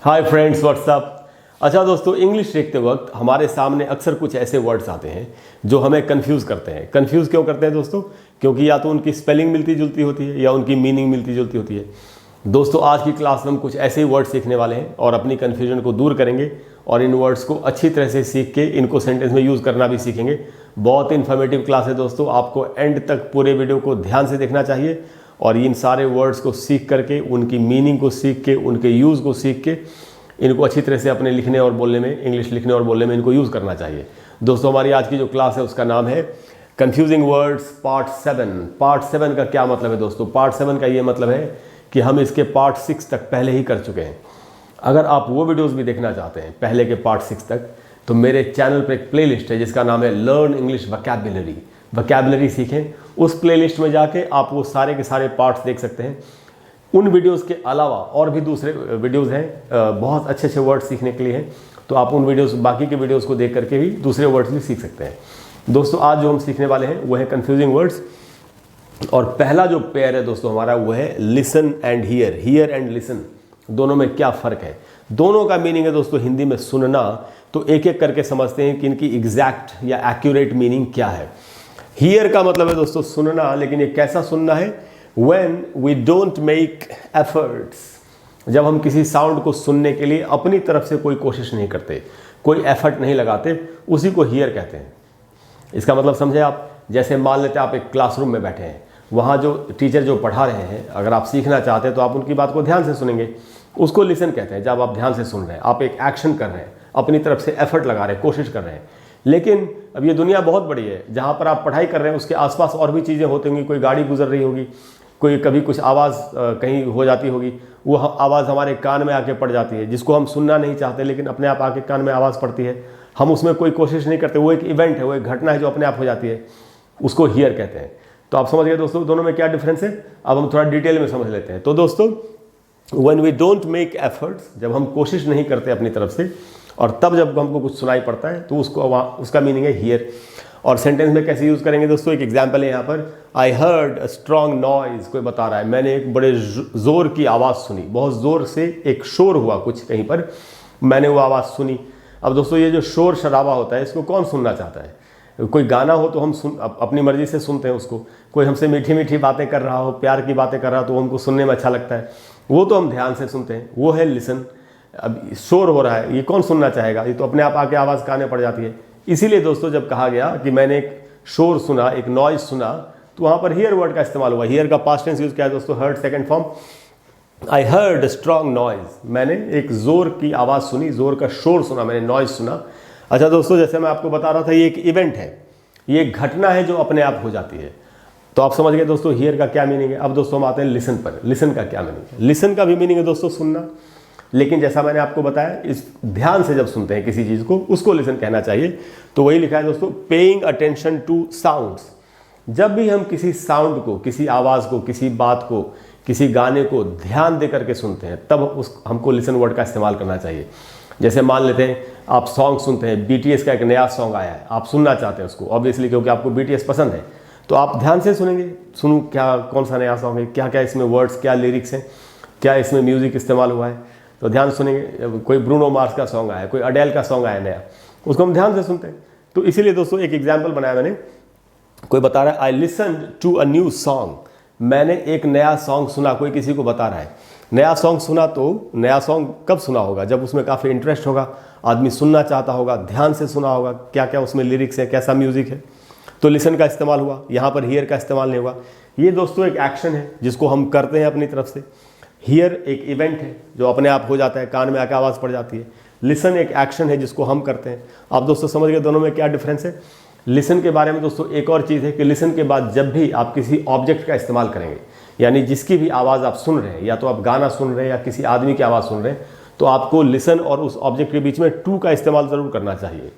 Hi friends, WhatsApp. अच्छा दोस्तों, English सीखते वक्त हमारे सामने अक्सर कुछ ऐसे वर्ड्स आते हैं जो हमें कंफ्यूज करते हैं। कंफ्यूज क्यों करते हैं दोस्तों? क्योंकि या तो उनकी स्पेलिंग मिलती जुलती होती है या उनकी मीनिंग मिलती जुलती होती है। दोस्तों, आज की क्लास में हम कुछ ऐसे ही वर्ड सीखने वाले हैं और अपनी कन्फ्यूजन को दूर करेंगे और इन वर्ड्स को अच्छी तरह से सीख के इनको सेंटेंस में यूज़ करना भी सीखेंगे। बहुत इन्फॉर्मेटिव क्लास है दोस्तों, आपको एंड तक पूरे वीडियो को ध्यान से देखना चाहिए और इन सारे वर्ड्स को सीख करके, उनकी मीनिंग को सीख के, उनके यूज़ को सीख के इनको अच्छी तरह से अपने लिखने और बोलने में, इंग्लिश लिखने और बोलने में इनको यूज़ करना चाहिए। दोस्तों, हमारी आज की जो क्लास है उसका नाम है कंफ्यूजिंग वर्ड्स पार्ट 7। पार्ट 7 का क्या मतलब है दोस्तों? पार्ट 7 का ये मतलब है कि हम इसके पार्ट 6 तक पहले ही कर चुके हैं। अगर आप वो वीडियोज़ भी देखना चाहते हैं पहले के पार्ट 6 तक, तो मेरे चैनल पर एक प्लेलिस्ट है जिसका नाम है लर्न इंग्लिश वोकैबुलरी। वोकैबुलरी सीखें, उस प्लेलिस्ट में जाके आप वो सारे के सारे पार्ट्स देख सकते हैं। उन वीडियोस के अलावा और भी दूसरे वीडियोस हैं, बहुत अच्छे अच्छे वर्ड्स सीखने के लिए हैं, तो आप उन वीडियोस, बाकी के वीडियोस को देख करके भी दूसरे वर्ड्स भी सीख सकते हैं। दोस्तों, आज जो हम सीखने वाले हैं वो है कंफ्यूजिंग वर्ड्स और पहला जो पेयर है दोस्तों हमारा वो है listen and here. Here and listen दोनों में क्या फ़र्क है? दोनों का मीनिंग है दोस्तों हिंदी में सुनना। तो एक एक करके समझते हैं कि इनकी एग्जैक्ट या एक्यूरेट मीनिंग क्या है। हियर का मतलब है दोस्तों सुनना, लेकिन ये कैसा सुनना है? When we don't make efforts, जब हम किसी साउंड को सुनने के लिए अपनी तरफ से कोई कोशिश नहीं करते, कोई एफर्ट नहीं लगाते, उसी को हियर कहते हैं। इसका मतलब समझे आप? जैसे मान लेते हैं आप एक क्लासरूम में बैठे हैं, वहाँ जो टीचर जो पढ़ा रहे हैं, अगर आप सीखना चाहते हैं तो आप उनकी बात को ध्यान से सुनेंगे, उसको लिसन कहते हैं। जब आप ध्यान से सुन रहे हैं, आप एक एक्शन कर रहे हैं, अपनी तरफ से एफर्ट लगा रहे हैं, कोशिश कर रहे हैं। लेकिन अब ये दुनिया बहुत बड़ी है, जहाँ पर आप पढ़ाई कर रहे हैं उसके आसपास और भी चीज़ें होती होंगी। कोई गाड़ी गुजर रही होगी, कोई कभी कुछ आवाज़ कहीं हो जाती होगी, वो आवाज़ हमारे कान में आके पड़ जाती है, जिसको हम सुनना नहीं चाहते, लेकिन अपने आप आके कान में आवाज़ पड़ती है। हम उसमें कोई कोशिश नहीं करते, वो एक इवेंट है, वो एक घटना है जो अपने आप हो जाती है, उसको हियर कहते हैं। तो आप समझ गए दोस्तों दोनों में क्या डिफरेंस है? अब हम थोड़ा डिटेल में समझ लेते हैं। तो दोस्तों, when we don't make efforts, जब हम कोशिश नहीं करते अपनी तरफ से और तब जब हमको कुछ सुनाई पड़ता है, तो उसका मीनिंग है हियर। और सेंटेंस में कैसे यूज़ करेंगे दोस्तों? एक एग्जांपल है यहाँ पर, I heard a strong noise. कोई बता रहा है मैंने एक बड़े ज़ोर की आवाज़ सुनी, बहुत ज़ोर से एक शोर हुआ कुछ कहीं पर, मैंने वो आवाज़ सुनी। अब दोस्तों, ये जो शोर शराबा होता है इसको कौन सुनना चाहता है? कोई गाना हो तो हम अपनी मर्ज़ी से सुनते हैं उसको। कोई हमसे मीठी मीठी बातें कर रहा हो, प्यार की बातें कर रहा हो, तो हमको सुनने में अच्छा लगता है, वो तो हम ध्यान से सुनते हैं, वो है लिसन। अब शोर हो रहा है, ये कौन सुनना चाहेगा? ये तो अपने आप आके आवाज़ काने पड़ जाती है। इसीलिए दोस्तों जब कहा गया कि मैंने एक शोर सुना, एक नॉइज सुना, तो वहाँ पर हियर वर्ड का इस्तेमाल हुआ। हियर का पास्ट टेंस यूज़ किया है दोस्तों, heard second form. I heard strong noise, मैंने एक ज़ोर की आवाज़ सुनी, ज़ोर का शोर सुना, मैंने नॉइज सुना। अच्छा दोस्तों, जैसे मैं आपको बता रहा था, ये एक इवेंट है, ये एक घटना है जो अपने आप हो जाती है। तो आप समझ गए दोस्तों हियर का क्या मीनिंग है। अब दोस्तों हम आते हैं लिसन पर। लिसन का क्या मीनिंग है? लिसन का भी मीनिंग है दोस्तों सुनना, लेकिन जैसा मैंने आपको बताया, इस ध्यान से जब सुनते हैं किसी चीज़ को, उसको लिसन कहना चाहिए। तो वही लिखा है दोस्तों, पेइंग अटेंशन टू साउंड्स। जब भी हम किसी साउंड को, किसी आवाज़ को, किसी बात को, किसी गाने को ध्यान दे करके सुनते हैं, तब हमको लिसन वर्ड का इस्तेमाल करना चाहिए। जैसे मान लेते हैं आप सॉन्ग सुनते हैं, BTS का एक नया सॉन्ग आया है, आप सुनना चाहते हैं उसको, ऑब्वियसली क्योंकि आपको BTS पसंद है, तो आप ध्यान से सुनेंगे, सुनूँ क्या, कौन सा नया सॉन्ग है, क्या क्या इसमें वर्ड्स, क्या लिरिक्स हैं, क्या इसमें म्यूज़िक इस्तेमाल हुआ है, तो ध्यान सुनेंगे। कोई ब्रूनो मार्स का सॉन्ग आया, कोई अडेल का सॉन्ग आया नया, उसको हम ध्यान से सुनते हैं। तो इसीलिए दोस्तों एक एग्जांपल बनाया मैंने। कोई बता रहा है I listen to a new song, मैंने एक नया सॉन्ग सुना। कोई किसी को बता रहा है नया सॉन्ग सुना, तो नया सॉन्ग कब सुना होगा? जब उसमें काफ़ी इंटरेस्ट होगा, आदमी सुनना चाहता होगा, ध्यान से सुना होगा, क्या क्या उसमें लिरिक्स है, कैसा म्यूज़िक है, तो लिसन का इस्तेमाल हुआ। यहाँ पर हियर का इस्तेमाल नहीं हुआ। ये दोस्तों एक एक्शन है जिसको हम करते हैं अपनी तरफ से। हियर एक इवेंट है जो अपने आप हो जाता है, कान में आकर आवाज़ पड़ जाती है। लिसन एक एक्शन है जिसको हम करते हैं। आप दोस्तों समझ गए दोनों में क्या डिफरेंस है। लिसन के बारे में दोस्तों एक और चीज़ है कि लिसन के बाद जब भी आप किसी ऑब्जेक्ट का इस्तेमाल करेंगे, यानी जिसकी भी आवाज़ आप सुन रहे हैं, या तो आप गाना सुन रहे हैं या किसी आदमी की आवाज़ सुन रहे हैं, तो आपको लिसन और उस ऑब्जेक्ट के बीच में टू का इस्तेमाल ज़रूर करना चाहिए।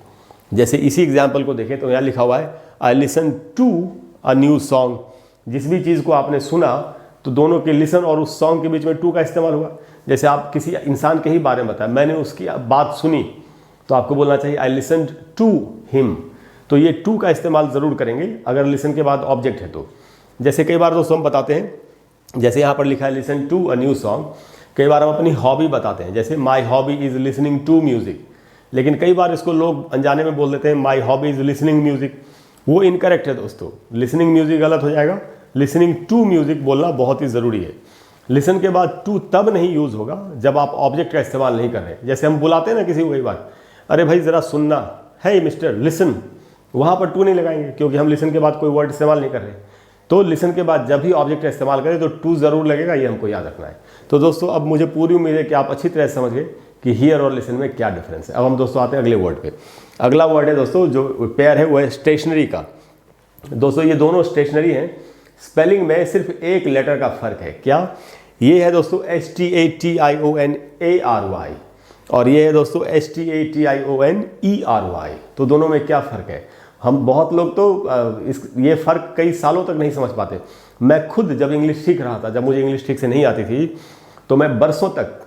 जैसे इसी एग्जाम्पल को देखें तो यहाँ लिखा हुआ है I listen to a new song. जिस भी चीज़ को आपने सुना, तो दोनों के लिसन और उस सॉन्ग के बीच में टू का इस्तेमाल हुआ। जैसे आप किसी इंसान के ही बारे में बताया, मैंने उसकी बात सुनी, तो आपको बोलना चाहिए आई लिसन टू हिम। तो ये टू का इस्तेमाल ज़रूर करेंगे अगर लिसन के बाद ऑब्जेक्ट है तो। जैसे कई बार दोस्तों हम बताते हैं, जैसे यहाँ पर लिखा है listen to a new song, कई बार हम अपनी हॉबी बताते हैं, जैसे my hobby is listening to music, लेकिन कई बार इसको लोग अनजाने में बोल देते हैं माई हॉबी इज़ लिसनिंग म्यूज़िक। वो इनकरेक्ट है दोस्तों, लिसनिंग म्यूज़िक गलत हो जाएगा, लिसनिंग टू म्यूज़िक बोलना बहुत ही ज़रूरी है। लिसन के बाद टू तब नहीं यूज़ होगा जब आप ऑब्जेक्ट का इस्तेमाल नहीं कर रहे। जैसे हम बुलाते हैं ना किसी को, कई बार अरे भाई ज़रा सुनना है मिस्टर लिसन, वहाँ पर टू नहीं लगाएंगे क्योंकि हम लिसन के बाद कोई वर्ड इस्तेमाल नहीं कर रहे। तो लिसन के बाद जब भी ऑब्जेक्ट का इस्तेमाल करें तो टू ज़रूर लगेगा, ये हमको याद रखना है। तो दोस्तों अब मुझे पूरी उम्मीद है कि आप अच्छी तरह से समझ गए कि हियर और लिसन में क्या डिफरेंस है। अब हम दोस्तों आते हैं अगले वर्ड पे। अगला वर्ड है दोस्तों, जो पेयर है वो है स्टेशनरी का। दोस्तों ये दोनों स्टेशनरी हैं, स्पेलिंग में सिर्फ एक लेटर का फ़र्क है। क्या? ये है दोस्तों STATIONARY और ये है दोस्तों STATIONERY। तो दोनों में क्या फ़र्क है? हम बहुत लोग तो ये फ़र्क कई सालों तक नहीं समझ पाते। मैं खुद जब इंग्लिश सीख रहा था, जब मुझे इंग्लिश ठीक से नहीं आती थी, तो मैं बरसों तक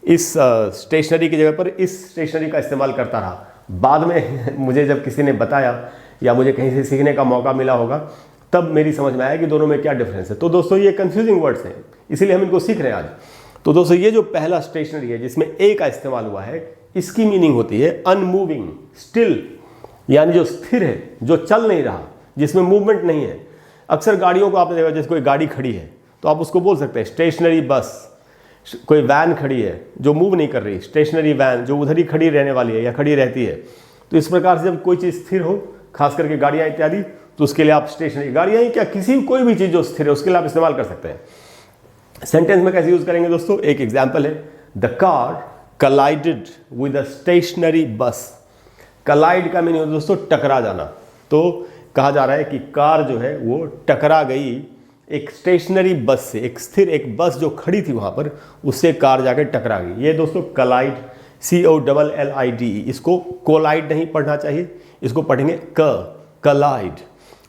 इस स्टेशनरी की जगह पर इस स्टेशनरी का इस्तेमाल करता रहा। बाद में मुझे जब किसी ने बताया या मुझे कहीं से सीखने का मौका मिला होगा, तब मेरी समझ में आया कि दोनों में क्या डिफरेंस है। तो दोस्तों ये कंफ्यूजिंग वर्ड्स हैं, इसीलिए हम इनको सीख रहे हैं आज। तो दोस्तों ये जो पहला स्टेशनरी है जिसमें ए का इस्तेमाल हुआ है, इसकी मीनिंग होती है अनमूविंग, स्टिल, यानी जो स्थिर है, जो चल नहीं रहा, जिसमें मूवमेंट नहीं है। अक्सर गाड़ियों को आपने देखा, जैसे कोई गाड़ी खड़ी है तो आप उसको बोल सकते हैं स्टेशनरी बस। कोई वैन खड़ी है जो मूव नहीं कर रही, स्टेशनरी वैन, जो उधर ही खड़ी रहने वाली है या खड़ी रहती है। तो इस प्रकार से जब कोई चीज़ स्थिर हो, खास करके गाड़ियाँ इत्यादि, तो उसके लिए आप स्टेशनरी, गाड़ियाँ ही क्या, किसी कोई भी चीज़ जो स्थिर है उसके लिए आप इस्तेमाल कर सकते हैं। सेंटेंस में कैसे यूज़ करेंगे दोस्तों? एक एग्जाम्पल है, the car collided with a stationary bus. Collide का मीनिंग होता है दोस्तों टकरा जाना। तो कहा जा रहा है कि कार जो है वो टकरा गई एक स्टेशनरी बस से, एक स्थिर एक बस जो खड़ी थी वहाँ पर, उससे कार जाकर टकरा गई। ये दोस्तों कलाइड, COLLIDE, इसको कोलाइड नहीं पढ़ना चाहिए, इसको पढ़ेंगे कलाइड।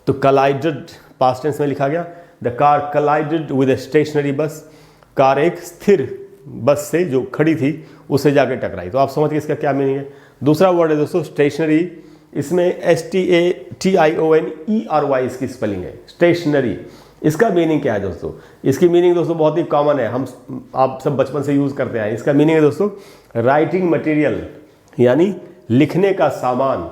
तो कलाइडेड पास्ट टेंस में लिखा गया, the car collided with a stationary bus. Car एक स्थिर बस से जो खड़ी थी उससे जाकर टकराई। तो आप समझ गए इसका क्या मीनिंग है। दूसरा वर्ड है दोस्तों स्टेशनरी, इसमें STATIONERY इसकी स्पेलिंग है, स्टेशनरी। इसका मीनिंग क्या है दोस्तों? इसकी मीनिंग दोस्तों बहुत ही कॉमन है, आप सब बचपन से यूज़ करते हैं। इसका मीनिंग है दोस्तों राइटिंग मटेरियल, यानी लिखने का सामान,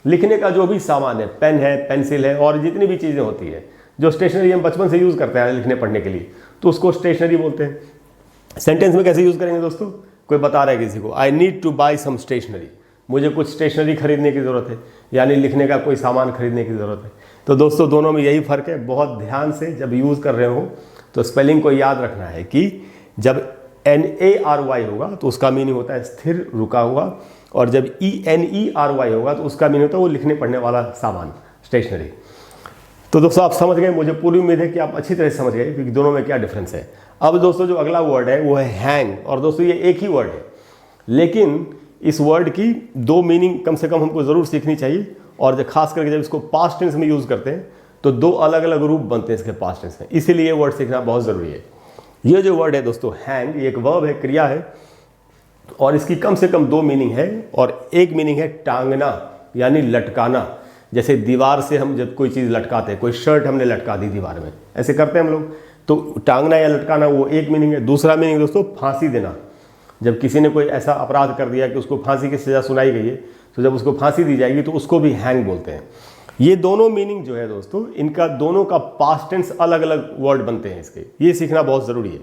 लिखने का जो भी सामान है, पेन है, पेंसिल है और जितनी भी चीज़ें होती है जो स्टेशनरी हम बचपन से यूज़ करते हैं लिखने पढ़ने के लिए, तो उसको स्टेशनरी बोलते हैं। सेंटेंस में कैसे यूज़ करेंगे दोस्तों? कोई बता रहा है किसी को, I need to buy some stationery, मुझे कुछ स्टेशनरी खरीदने की ज़रूरत है, यानी लिखने का कोई सामान खरीदने की ज़रूरत है। तो दोस्तों दोनों में यही फ़र्क है। बहुत ध्यान से जब यूज़ कर रहे हो तो स्पेलिंग को याद रखना है कि जब NARY होगा तो उसका मीनिंग होता है स्थिर, रुका हुआ, और जब ENERY होगा तो उसका मीनिंग होता है वो लिखने पढ़ने वाला सामान, स्टेशनरी। तो दोस्तों आप समझ गए, मुझे पूरी उम्मीद है कि आप अच्छी तरह से समझ गए कि दोनों में क्या डिफरेंस है। अब दोस्तों जो अगला वर्ड है वो है हैंग, और दोस्तों ये एक ही वर्ड है, लेकिन इस वर्ड की दो मीनिंग कम से कम हमको ज़रूर सीखनी चाहिए। और जब खास करके जब इसको पास्ट टेंस में यूज़ करते हैं तो दो अलग अलग रूप बनते हैं इसके पास्ट टेंस में, इसीलिए ये वर्ड सीखना बहुत ज़रूरी है। ये जो वर्ड है दोस्तों हैंग, ये एक वर्ब है, क्रिया है, और इसकी कम से कम दो मीनिंग है। और एक मीनिंग है टांगना, यानी लटकाना। जैसे दीवार से हम जब कोई चीज़ लटकाते हैं, कोई शर्ट हमने लटका दी दीवार में, ऐसे करते हैं हम लोग, तो टांगना या लटकाना वो एक मीनिंग है। दूसरा मीनिंग दोस्तों फांसी देना, जब किसी ने कोई ऐसा अपराध कर दिया कि उसको फांसी की सज़ा सुनाई गई है, तो जब उसको फांसी दी जाएगी तो उसको भी हैंग बोलते हैं। ये दोनों मीनिंग जो है दोस्तों, इनका दोनों का पास्ट टेंस अलग अलग वर्ड बनते हैं इसके, ये सीखना बहुत ज़रूरी है।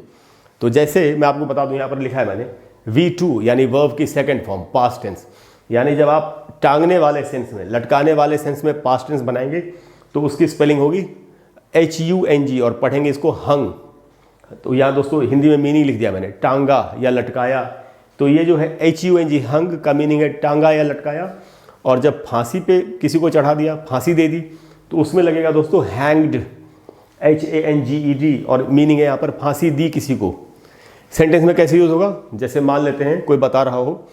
तो जैसे मैं आपको बता दूं, यहाँ पर लिखा है मैंने V2, यानी वर्ब की सेकंड फॉर्म पास्ट टेंस, यानी जब आप टांगने वाले सेंस में, लटकाने वाले सेंस में पास्ट टेंस बनाएंगे तो उसकी स्पेलिंग होगी HUNG, और पढ़ेंगे इसको हंग। तो यहाँ दोस्तों हिंदी में मीनिंग लिख दिया मैंने, टांगा या लटकाया। तो ये जो है HUNG, हंग का मीनिंग है टांगा या लटकाया। और जब फांसी पे किसी को चढ़ा दिया, फांसी दे दी, तो उसमें लगेगा दोस्तों हैंग्ड, HANGED, और मीनिंग है यहाँ पर फांसी दी किसी को। सेंटेंस में कैसे यूज़ होगा? जैसे मान लेते हैं कोई बता रहा हो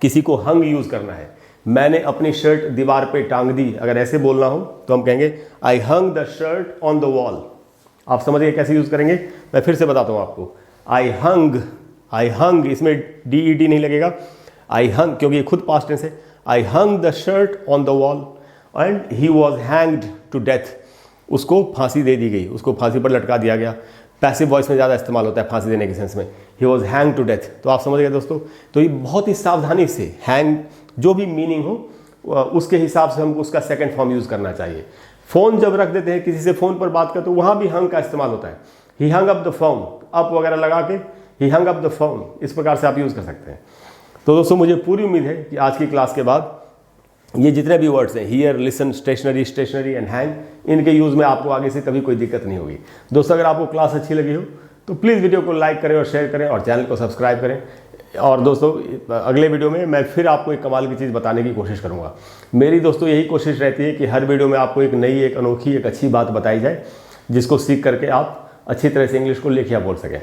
किसी को हंग यूज़ करना है, मैंने अपनी शर्ट दीवार पे टांग दी, अगर ऐसे बोलना हो तो हम कहेंगे I hung the shirt on the wall. आप समझ गए कैसे यूज़ करेंगे? मैं फिर से बताता हूँ आपको। आई हंग, इसमें DED नहीं लगेगा, आई हंग, क्योंकि ये खुद पास्ट टेंस है। I hung the shirt on the wall and he was hanged to death, उसको फांसी दे दी गई, उसको फांसी पर लटका दिया गया। पैसिव वॉइस में ज़्यादा इस्तेमाल होता है फांसी देने के सेंस में। He was hang to death. तो आप समझ गए दोस्तों। तो ये बहुत ही सावधानी से हैंग जो भी मीनिंग हो उसके हिसाब से हमको उसका सेकंड फॉर्म यूज़ करना चाहिए। फ़ोन जब रख देते हैं किसी से फ़ोन पर बात करते तो वहाँ भी हंग का इस्तेमाल होता है। He hung up the phone, up वगैरह लगा के he hung up the phone, इस प्रकार से आप यूज़ कर सकते हैं। तो दोस्तों मुझे पूरी उम्मीद है कि आज की क्लास के बाद ये जितने भी वर्ड्स हैं here, listen, stationery, stationery and hang, इनके यूज़ में आपको आगे से कभी कोई दिक्कत नहीं होगी। दोस्तों अगर आपको क्लास अच्छी लगी हो तो प्लीज़ वीडियो को लाइक करें और शेयर करें और चैनल को सब्सक्राइब करें। और दोस्तों अगले वीडियो में मैं फिर आपको एक कमाल की चीज़ बताने की कोशिश करूँगा। मेरी दोस्तों यही कोशिश रहती है कि हर वीडियो में आपको एक नई, एक अनोखी, एक अच्छी बात बताई जाए जिसको सीख करके आप अच्छी तरह से इंग्लिश को लिख या बोल सकें।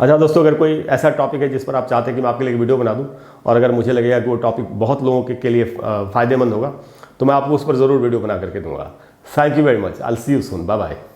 अच्छा दोस्तों, अगर कोई ऐसा टॉपिक है जिस पर आप चाहते हैं कि मैं आपके लिए वीडियो बना दूं और अगर मुझे लगेगा कि वो टॉपिक बहुत लोगों के लिए फ़ायदेमंद होगा तो मैं आपको उस पर ज़रूर वीडियो बना करके दूंगा। Thank you very much. I will see you soon. Bye bye.